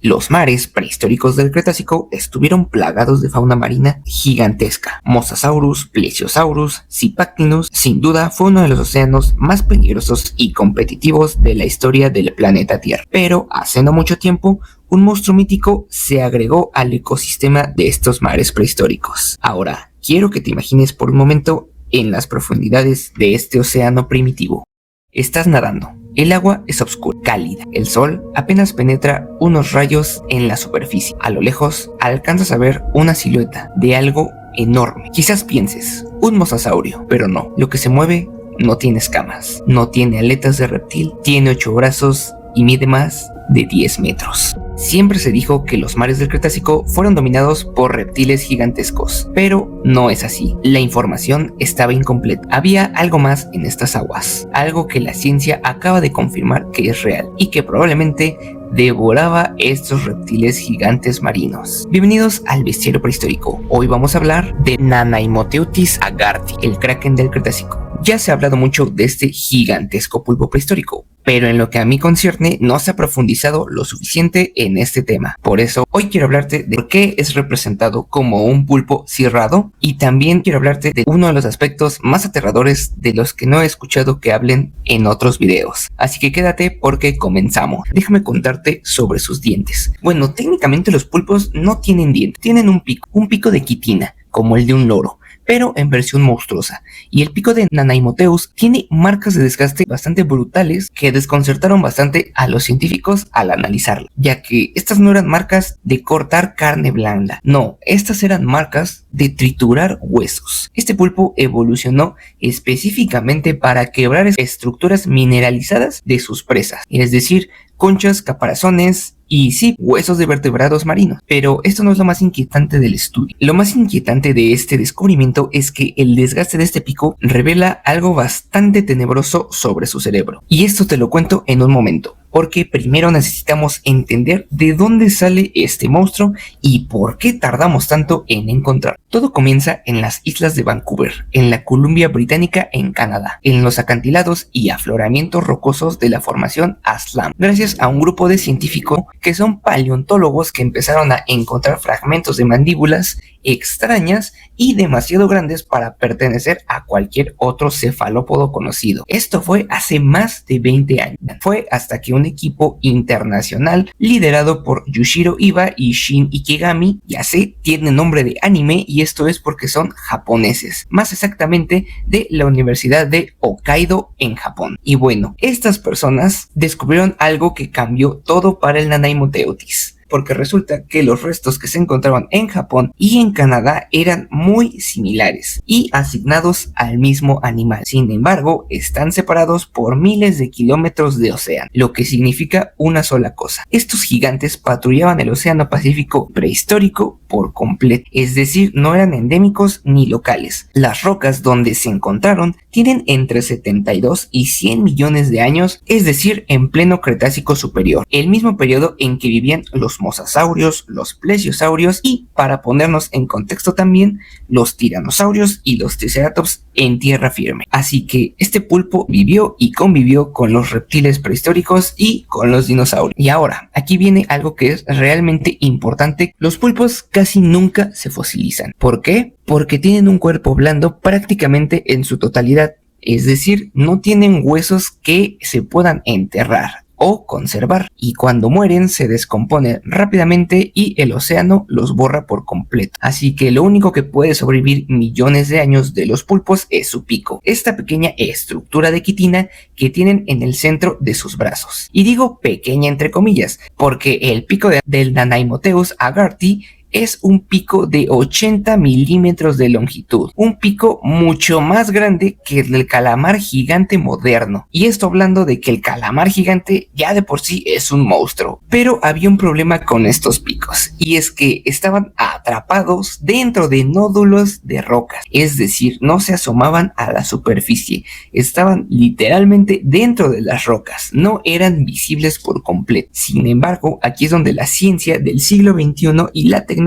Los mares prehistóricos del Cretácico estuvieron plagados de fauna marina gigantesca. Mosasaurus, Plesiosaurus, Zipactinus, sin duda fue uno de los océanos más peligrosos y competitivos de la historia del planeta Tierra. Pero hace no mucho tiempo, un monstruo mítico se agregó al ecosistema de estos mares prehistóricos. Ahora, quiero que te imagines por un momento en las profundidades de este océano primitivo. Estás nadando. El agua es oscura, cálida. El sol apenas penetra unos rayos en la superficie. A lo lejos alcanzas a ver una silueta de algo enorme. Quizás pienses, un mosasaurio, pero no. Lo que se mueve no tiene escamas, no tiene aletas de reptil, tiene 8 brazos y mide más de 10 metros. Siempre se dijo que los mares del Cretácico fueron dominados por reptiles gigantescos, pero no es así. La información estaba incompleta. Había algo más en estas aguas, algo que la ciencia acaba de confirmar que es real y que probablemente devoraba estos reptiles gigantes marinos. Bienvenidos al Bestiario Prehistórico. Hoy vamos a hablar de Nanaimoteutis agarthi, el kraken del Cretácico. Ya se ha hablado mucho de este gigantesco pulpo prehistórico, pero en lo que a mí concierne no se ha profundizado lo suficiente en este tema. Por eso hoy quiero hablarte de por qué es representado como un pulpo cirrado, y también quiero hablarte de uno de los aspectos más aterradores de los que no he escuchado que hablen en otros videos. Así que quédate porque comenzamos. Déjame contarte sobre sus dientes. Bueno, técnicamente los pulpos no tienen dientes, tienen un pico de quitina, como el de un loro, pero en versión monstruosa. Y el pico de Nanaimoteus tiene marcas de desgaste bastante brutales que desconcertaron bastante a los científicos al analizarlo, ya que estas no eran marcas de cortar carne blanda, no, estas eran marcas de triturar huesos. Este pulpo evolucionó específicamente para quebrar estructuras mineralizadas de sus presas, es decir, conchas, caparazones y sí, huesos de vertebrados marinos. Pero esto no es lo más inquietante del estudio. Lo más inquietante de este descubrimiento es que el desgaste de este pico revela algo bastante tenebroso sobre su cerebro. Y esto te lo cuento en un momento, porque primero necesitamos entender de dónde sale este monstruo y por qué tardamos tanto en encontrarlo. Todo comienza en las islas de Vancouver, en la Columbia Británica en Canadá, en los acantilados y afloramientos rocosos de la formación Aslam, gracias a un grupo de científicos que son paleontólogos que empezaron a encontrar fragmentos de mandíbulas extrañas y demasiado grandes para pertenecer a cualquier otro cefalópodo conocido. Esto fue hace más de 20 años. Fue hasta que un equipo internacional liderado por Yushiro Iba y Shin Ikegami, ya sé, tiene nombre de anime y esto es porque son japoneses, más exactamente de la Universidad de Hokkaido en Japón. Y bueno, estas personas descubrieron algo que cambió todo para el Nanaimoteutis, porque resulta que los restos que se encontraban en Japón y en Canadá eran muy similares y asignados al mismo animal. Sin embargo, están separados por miles de kilómetros de océano, lo que significa una sola cosa: estos gigantes patrullaban el océano Pacífico prehistórico por completo, es decir, no eran endémicos ni locales. Las rocas donde se encontraron tienen entre 72 y 100 millones de años, es decir, en pleno Cretácico superior, el mismo periodo en que vivían los mosasaurios, los plesiosaurios y, para ponernos en contexto también, los tiranosaurios y los triceratops en tierra firme. Así que este pulpo vivió y convivió con los reptiles prehistóricos y con los dinosaurios. Y ahora, aquí viene algo que es realmente importante: los pulpos casi nunca se fosilizan. ¿Por qué? Porque tienen un cuerpo blando prácticamente en su totalidad, es decir, no tienen huesos que se puedan enterrar o conservar, y cuando mueren se descomponen rápidamente y el océano los borra por completo. Así que lo único que puede sobrevivir millones de años de los pulpos es su pico, esta pequeña estructura de quitina que tienen en el centro de sus brazos. Y digo pequeña entre comillas, porque el pico del Nanaimoteus agarthi es un pico de 80 milímetros de longitud, un pico mucho más grande que el del calamar gigante moderno. Y esto hablando de que el calamar gigante ya de por sí es un monstruo. Pero había un problema con estos picos, y es que estaban atrapados dentro de nódulos de rocas, es decir, no se asomaban a la superficie, estaban literalmente dentro de las rocas, no eran visibles por completo. Sin embargo, aquí es donde la ciencia del siglo XXI y la tecnología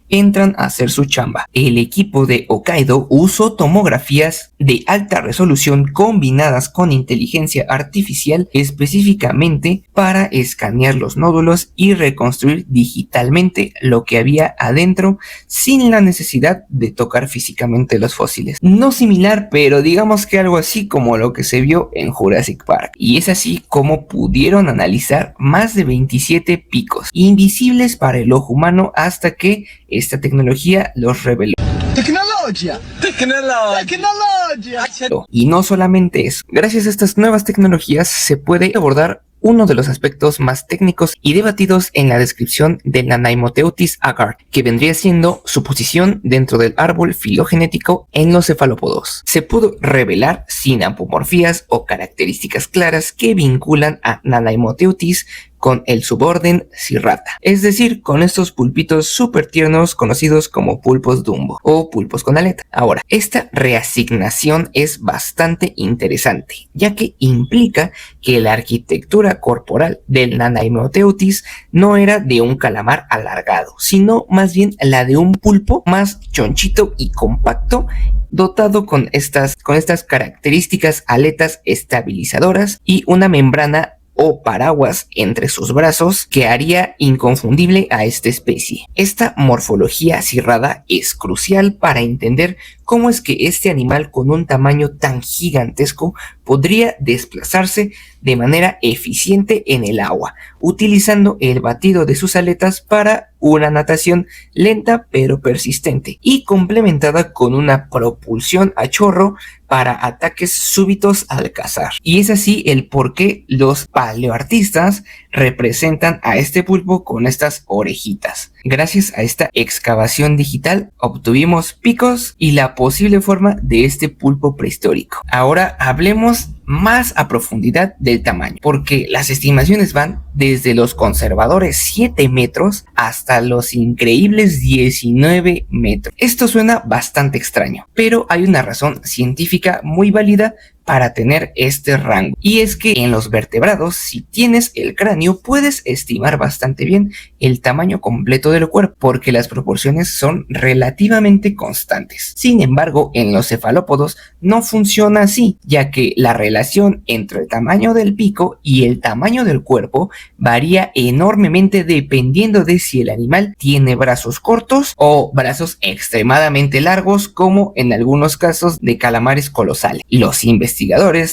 entran a hacer su chamba. El equipo de Hokkaido usó tomografías de alta resolución combinadas con inteligencia artificial específicamente para escanear los nódulos y reconstruir digitalmente lo que había adentro sin la necesidad de tocar físicamente los fósiles. No similar, pero digamos que algo así como lo que se vio en Jurassic Park. Y es así como pudieron analizar más de 27 picos invisibles para el ojo humano hasta que esta tecnología los reveló. ¡Tecnología! Y no solamente eso, gracias a estas nuevas tecnologías se puede abordar uno de los aspectos más técnicos y debatidos en la descripción de la Naimoteutis agar, que vendría siendo su posición dentro del árbol filogenético en los cefalópodos. Se pudo revelar sin apomorfías o características claras que vinculan a Naimoteutis con el suborden Cirrata, es decir, con estos pulpitos súper tiernos conocidos como pulpos Dumbo o pulpos con aleta. Ahora, esta reasignación es bastante interesante, ya que implica que la arquitectura corporal del Naimoteutis no era de un calamar alargado, sino más bien la de un pulpo más chonchito y compacto, dotado con estas características aletas estabilizadoras y una membrana o paraguas entre sus brazos que haría inconfundible a esta especie. Esta morfología cirrada es crucial para entender cómo es que este animal con un tamaño tan gigantesco podría desplazarse de manera eficiente en el agua, utilizando el batido de sus aletas para una natación lenta pero persistente y complementada con una propulsión a chorro para ataques súbitos al cazar. Y es así el por qué los paleoartistas representan a este pulpo con estas orejitas. Gracias a esta excavación digital obtuvimos picos y la posible forma de este pulpo prehistórico. Ahora hablemos más a profundidad del tamaño, porque las estimaciones van desde los conservadores 7 metros hasta los increíbles 19 metros. Esto suena bastante extraño, pero hay una razón científica muy válida para tener este rango, y es que en los vertebrados, si tienes el cráneo, puedes estimar bastante bien el tamaño completo del cuerpo, porque las proporciones son relativamente constantes. Sin embargo, en los cefalópodos no funciona así, ya que la relación entre el tamaño del pico y el tamaño del cuerpo varía enormemente dependiendo de si el animal tiene brazos cortos o brazos extremadamente largos, como en algunos casos de calamares colosales. Los investigadores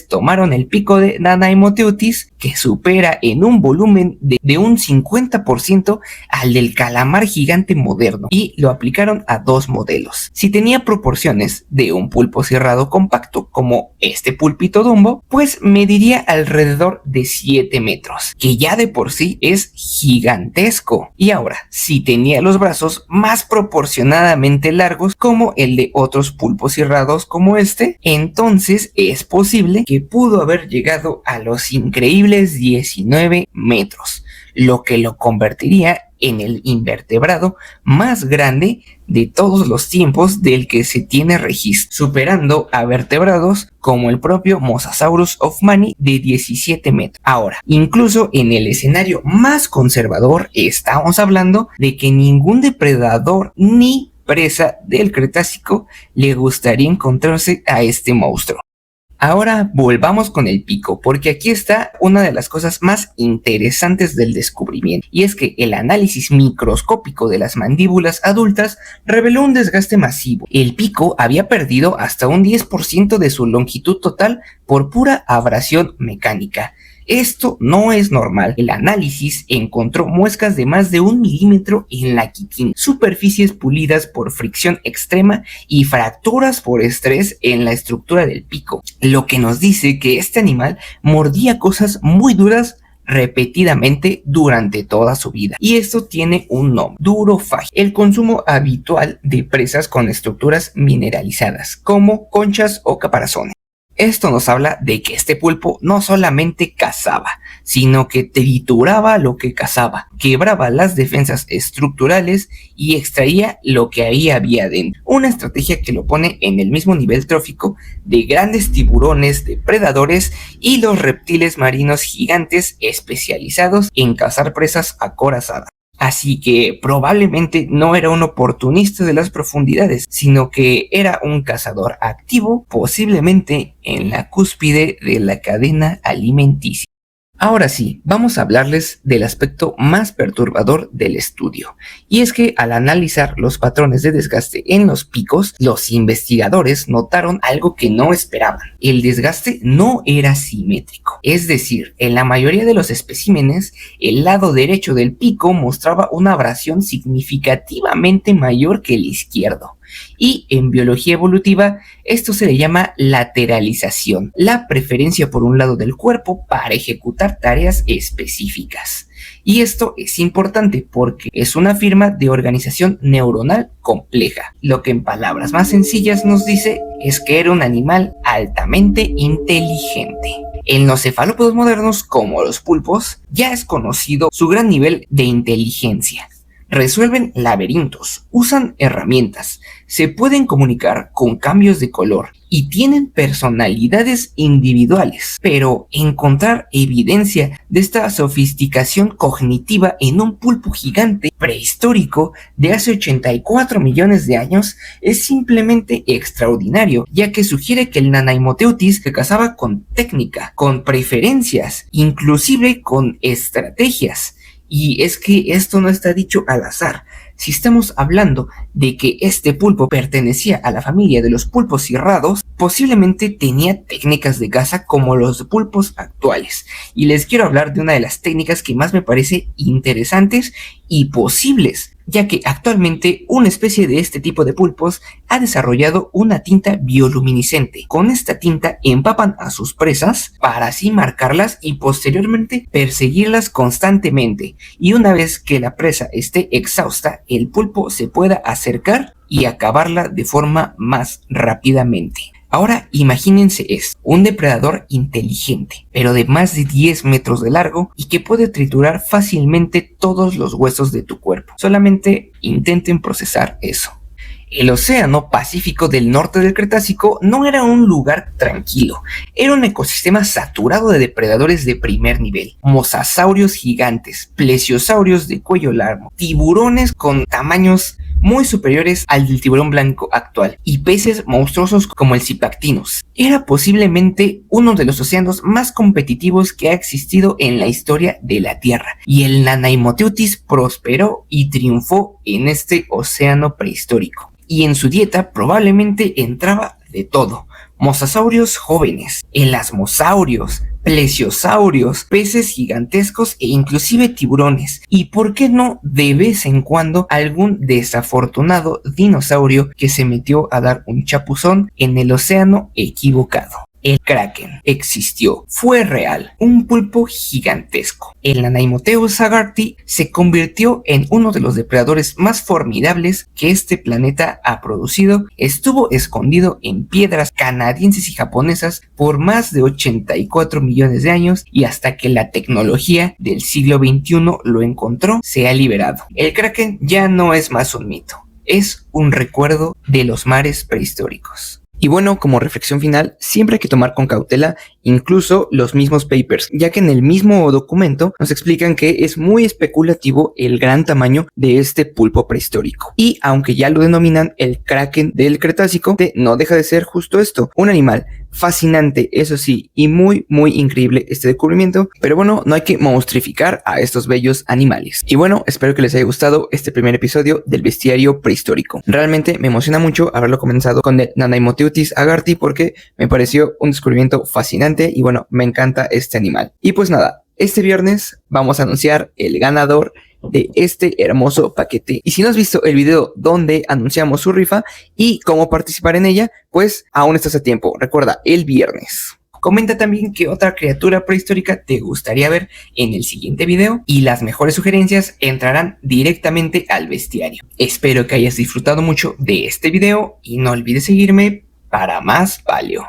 tomaron el pico de Naimoteutis, que supera en un volumen de un 50% al del calamar gigante moderno, y lo aplicaron a dos modelos. Si tenía proporciones de un pulpo cerrado compacto como este pulpito Dumbo, pues mediría alrededor de 7 metros, que ya de por sí es gigantesco. Y ahora, si tenía los brazos más proporcionadamente largos como el de otros pulpos cerrados como este, entonces es posible que pudo haber llegado a los increíbles 19 metros, lo que lo convertiría en el invertebrado más grande de todos los tiempos del que se tiene registro, superando a vertebrados como el propio Mosasaurus hoffmanni de 17 metros. Ahora, incluso en el escenario más conservador, estamos hablando de que ningún depredador ni presa del Cretácico le gustaría encontrarse a este monstruo. Ahora volvamos con el pico, porque aquí está una de las cosas más interesantes del descubrimiento, y es que el análisis microscópico de las mandíbulas adultas reveló un desgaste masivo. El pico había perdido hasta un 10% de su longitud total por pura abrasión mecánica. Esto no es normal. El análisis encontró muescas de más de 1 milímetro en la quitina, superficies pulidas por fricción extrema y fracturas por estrés en la estructura del pico, lo que nos dice que este animal mordía cosas muy duras repetidamente durante toda su vida. Y esto tiene un nombre: durofagia, el consumo habitual de presas con estructuras mineralizadas como conchas o caparazones. Esto nos habla de que este pulpo no solamente cazaba, sino que trituraba lo que cazaba, quebraba las defensas estructurales y extraía lo que ahí había dentro. Una estrategia que lo pone en el mismo nivel trófico de grandes tiburones, depredadores y los reptiles marinos gigantes especializados en cazar presas acorazadas. así que probablemente no era un oportunista de las profundidades, sino que era un cazador activo, posiblemente en la cúspide de la cadena alimenticia. Ahora sí, vamos a hablarles del aspecto más perturbador del estudio, y es que al analizar los patrones de desgaste en los picos, los investigadores notaron algo que no esperaban. El desgaste no era simétrico, es decir, en la mayoría de los especímenes, el lado derecho del pico mostraba una abrasión significativamente mayor que el izquierdo. Y en biología evolutiva esto se le llama lateralización, la preferencia por un lado del cuerpo para ejecutar tareas específicas. Y esto es importante porque es una firma de organización neuronal compleja. Lo que en palabras más sencillas nos dice es que era un animal altamente inteligente. En los cefalópodos modernos, como los pulpos, ya es conocido su gran nivel de inteligencia. Resuelven laberintos, usan herramientas, se pueden comunicar con cambios de color y tienen personalidades individuales. Pero encontrar evidencia de esta sofisticación cognitiva en un pulpo gigante prehistórico de hace 84 millones de años es simplemente extraordinario, ya que sugiere que el Nanaimoteuthis se cazaba con técnica, con preferencias, inclusive con estrategias. Y es que esto no está dicho al azar. Si estamos hablando de que este pulpo pertenecía a la familia de los pulpos cirrados, posiblemente tenía técnicas de caza como los pulpos actuales. Y les quiero hablar de una de las técnicas que más me parece interesantes y posibles, ya que actualmente una especie de este tipo de pulpos ha desarrollado una tinta bioluminiscente. Con esta tinta empapan a sus presas para así marcarlas y posteriormente perseguirlas constantemente. Y una vez que la presa esté exhausta, el pulpo se pueda acercar y acabarla de forma más rápidamente. Ahora imagínense un depredador inteligente, pero de más de 10 metros de largo y que puede triturar fácilmente todos los huesos de tu cuerpo. Solamente intenten procesar eso. El océano Pacífico del norte del Cretácico no era un lugar tranquilo, era un ecosistema saturado de depredadores de primer nivel, mosasaurios gigantes, plesiosaurios de cuello largo, tiburones con tamaños muy superiores al del tiburón blanco actual y peces monstruosos como el Zipactinus. Era posiblemente uno de los océanos más competitivos que ha existido en la historia de la Tierra, y el Nanaimoteuthis prosperó y triunfó en este océano prehistórico. Y en su dieta probablemente entraba de todo: mosasaurios jóvenes, elasmosaurios, plesiosaurios, peces gigantescos e inclusive tiburones. Y por qué no, de vez en cuando, algún desafortunado dinosaurio que se metió a dar un chapuzón en el océano equivocado. El Kraken existió, fue real, un pulpo gigantesco. El Nanaimotheus agarthi se convirtió en uno de los depredadores más formidables que este planeta ha producido. Estuvo escondido en piedras canadienses y japonesas por más de 84 millones de años, y hasta que la tecnología del siglo XXI lo encontró, se ha liberado. El Kraken ya no es más un mito, es un recuerdo de los mares prehistóricos. Y bueno, como reflexión final, siempre hay que tomar con cautela incluso los mismos papers, ya que en el mismo documento nos explican que es muy especulativo el gran tamaño de este pulpo prehistórico. Y aunque ya lo denominan el Kraken del Cretácico, no deja de ser justo esto, un animal fascinante, eso sí, y muy increíble este descubrimiento. Pero bueno, no hay que monstrificar a estos bellos animales. Y bueno, espero que les haya gustado este primer episodio del bestiario prehistórico. Realmente me emociona mucho haberlo comenzado con el Nanaimoteuthis agarthi, porque me pareció un descubrimiento fascinante y bueno, me encanta este animal. Y pues nada, este viernes vamos a anunciar el ganador de este hermoso paquete. Y si no has visto el video donde anunciamos su rifa y cómo participar en ella, pues aún estás a tiempo. Recuerda, el viernes. Comenta también qué otra criatura prehistórica te gustaría ver en el siguiente video, y las mejores sugerencias entrarán directamente al bestiario. Espero que hayas disfrutado mucho de este video y no olvides seguirme para más paleo.